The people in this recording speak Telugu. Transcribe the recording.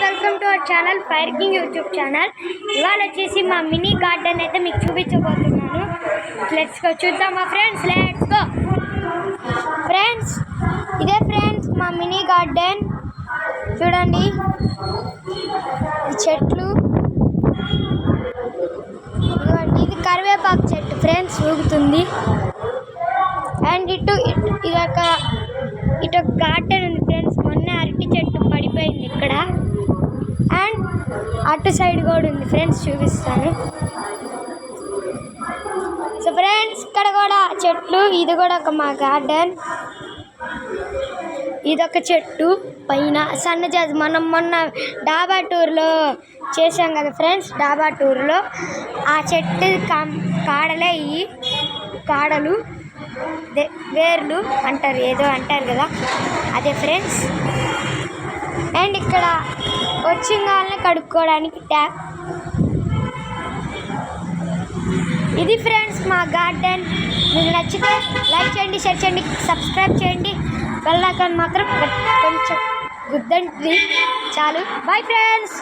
Welcome to our channel fire king YouTube channel. ఇవాళ వచ్చేసి మా మినీ గార్డెన్ అయితే మీకు చూపించబోతున్నాను. లెట్స్ గో చూద్దామా ఫ్రెండ్స్, లెట్స్ గో ఫ్రెండ్స్. ఇదే ఫ్రెండ్స్ మా మినీ గార్డెన్. చూడండి ఈ చెట్లు, ఇది కరివేపాకు చెట్టు ఫ్రెండ్స్, ఊగుతుంది. అండ్ ఇటు గార్డెన్ ఉంది ఫ్రెండ్స్. మొన్న అరటి చెట్టు పడిపోయింది ఇక్కడ. అండ్ అటు సైడ్ కూడా ఉంది ఫ్రెండ్స్, చూపిస్తాను. సో ఫ్రెండ్స్ ఇక్కడ కూడా చెట్లు, ఇది కూడా ఒక మా గార్డెన్. ఇదొక చెట్టు పైన సన్నజాజి, మనం మొన్న డాబా టూర్లో చేసాం కదా ఫ్రెండ్స్. డాబా టూర్లో ఆ చెట్టు కాడలే ఈ కాడలు, వేర్లు అంటారు, ఏదో అంటారు కదా, అదే ఫ్రెండ్స్. అండ్ ఇక్కడ వచ్చిన వాళ్ళని కడుక్కోవడానికి ట్యాప్. ఇది ఫ్రెండ్స్ మా గార్డెన్. మీకు నచ్చితే లైక్ చేయండి, షేర్ చేయండి, సబ్స్క్రైబ్ చేయండి. బెల్ ఐకాన్ మాత్రం కొంచెం గుద్దండి చాలు. Boy friends.